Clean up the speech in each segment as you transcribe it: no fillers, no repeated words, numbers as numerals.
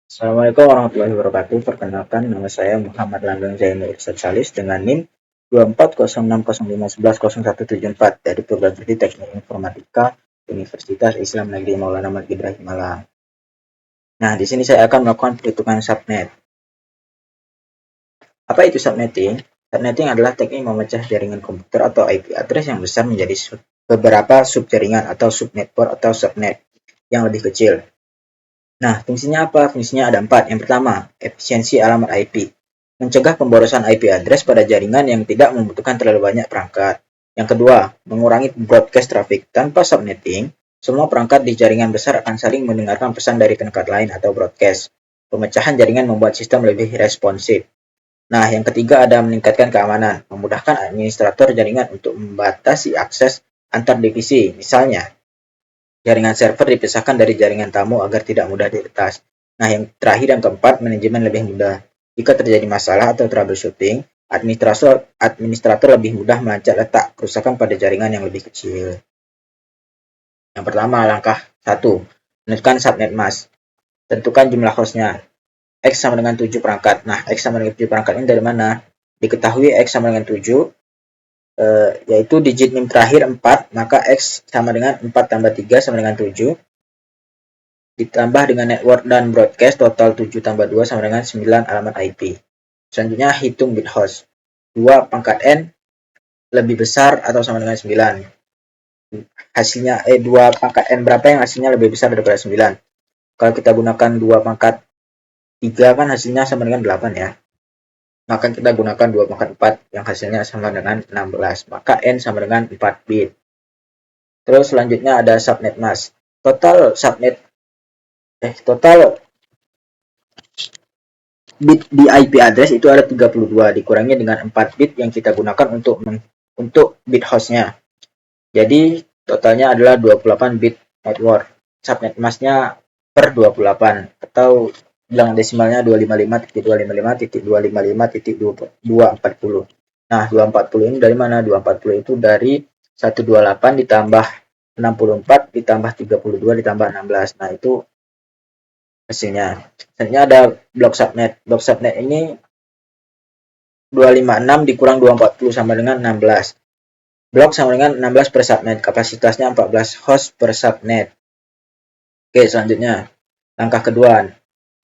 Assalamualaikum warahmatullahi wabarakatuh. Perkenalkan, nama saya Muhammad Langgeng Zainul Irsad Salis dengan NIM 240601110174 dari program studi Teknik Informatika Universitas Islam Negeri Maulana Malik Ibrahim Malang. Nah, di sini saya akan melakukan perhitungan subnet. Apa itu subnetting? Subnetting adalah teknik memecah jaringan komputer atau IP address yang besar menjadi beberapa subjaringan atau subnetwork atau subnet yang lebih kecil. Nah, fungsinya apa? Fungsinya ada 4. Yang pertama, efisiensi alamat IP. Mencegah pemborosan IP address pada jaringan yang tidak membutuhkan terlalu banyak perangkat. Yang kedua, mengurangi broadcast traffic. Tanpa subnetting, semua perangkat di jaringan besar akan saling mendengarkan pesan dari perangkat lain atau broadcast. Pemecahan jaringan membuat sistem lebih responsif. Nah, yang ketiga ada meningkatkan keamanan. Memudahkan administrator jaringan untuk membatasi akses antar divisi. Misalnya, jaringan server dipisahkan dari jaringan tamu agar tidak mudah diretas. Nah, yang terakhir yang keempat, manajemen lebih mudah. Jika terjadi masalah atau troubleshooting, administrator lebih mudah melacak letak kerusakan pada jaringan yang lebih kecil. Yang pertama, langkah 1. Menentukan subnet mask. Tentukan jumlah hostnya. X sama dengan 7 perangkat. Nah, X sama dengan 7 perangkat ini dari mana? Diketahui X sama dengan 7, yaitu digit NIM terakhir 4, maka X sama dengan 4 tambah 3 sama dengan 7, ditambah dengan network dan broadcast, total 7 tambah 2 sama dengan 9 alamat IP. Selanjutnya, hitung bit host. 2 pangkat N lebih besar atau sama dengan 9. Hasilnya, 2 pangkat N berapa yang hasilnya lebih besar daripada 9? Kalau kita gunakan 2 pangkat 3 kan hasilnya sama dengan 8 ya. Maka kita gunakan 2 pangkat 4 yang hasilnya sama dengan 16. Maka N sama dengan 4 bit. Terus selanjutnya ada subnet mask. Total bit di IP address itu ada 32 dikurangi dengan 4 bit yang kita gunakan untuk bit hostnya. Jadi totalnya adalah 28 bit network. Subnet masknya per 28 atau bilang desimalnya 255.255.255.240. Nah, 240 ini dari mana? 240 itu dari 128 ditambah 64 ditambah 32 ditambah 16. Nah, itu hasilnya. Selanjutnya ada blok subnet. Blok subnet ini 256 dikurang 240 sama dengan 16. Blok sama dengan 16 per subnet. Kapasitasnya 14 host per subnet. Oke, selanjutnya. Langkah kedua,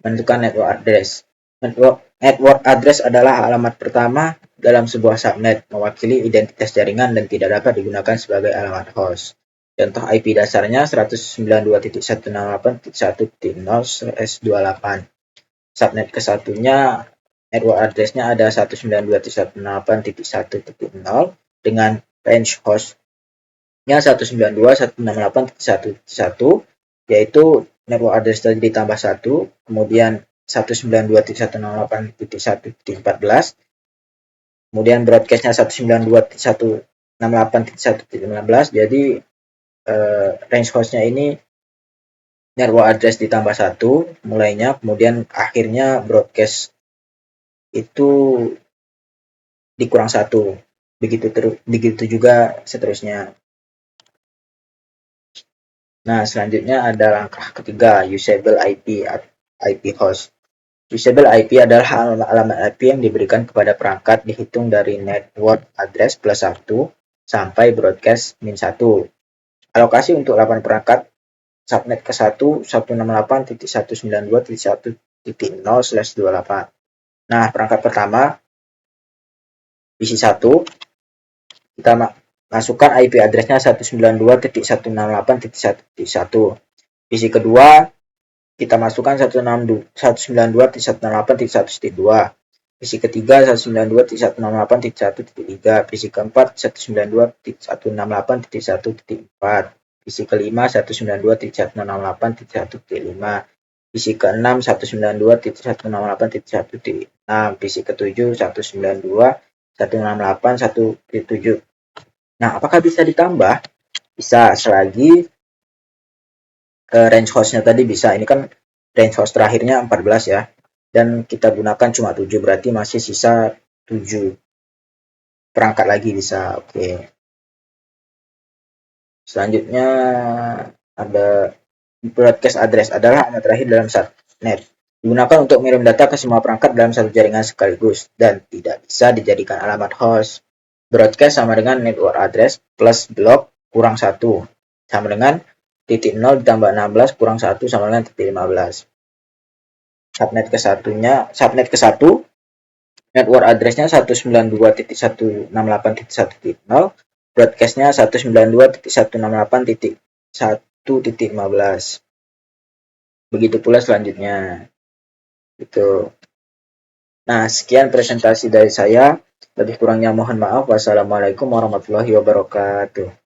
menentukan network address. Network address adalah alamat pertama dalam sebuah subnet, mewakili identitas jaringan dan tidak dapat digunakan sebagai alamat host. Contoh IP dasarnya 192.168.1.0/28. Subnet kesatunya network address-nya ada 192.168.1.0 dengan range host-nya 192.168.1.1, yaitu network address tadi ditambah 1, kemudian 192.168.1.14, kemudian broadcast-nya 192.168.1.15, jadi range host-nya ini network address ditambah 1 mulainya, kemudian akhirnya broadcast itu dikurang 1. Begitu juga seterusnya. Nah, selanjutnya ada langkah ketiga, usable IP host. Usable IP adalah alamat IP yang diberikan kepada perangkat dihitung dari network address plus 1 sampai broadcast min 1. Alokasi untuk 8 perangkat subnet ke-1 168.192.1.0/28. Nah, perangkat pertama PC 1 kita masukkan IP address-nya 192.168.1.1. PC kedua kita masukkan 192.168.1.2. PC ketiga 192.168.1.3. PC keempat 192.168.1.4. PC kelima 192.168.1.5. PC keenam 192.168.1.6. PC ketujuh 192.168.1.7. Nah, apakah bisa ditambah? Bisa, selagi range host-nya tadi bisa. Ini kan range host terakhirnya 14 ya. Dan kita gunakan cuma 7, berarti masih sisa 7 perangkat lagi bisa. Oke. Selanjutnya ada broadcast address adalah alamat terakhir dalam subnet. Digunakan untuk mengirim data ke semua perangkat dalam satu jaringan sekaligus dan tidak bisa dijadikan alamat host. Broadcast sama dengan network address plus blok kurang 1 sama dengan titik 0 ditambah 16 kurang 1 sama dengan titik 15. Subnet ke 1 network address-nya 192.168.1.0, broadcast-nya 192.168.1.15. Begitu pula selanjutnya. Gitu. Nah, sekian presentasi dari saya. Lebih kurangnya mohon maaf. Wassalamualaikum warahmatullahi wabarakatuh.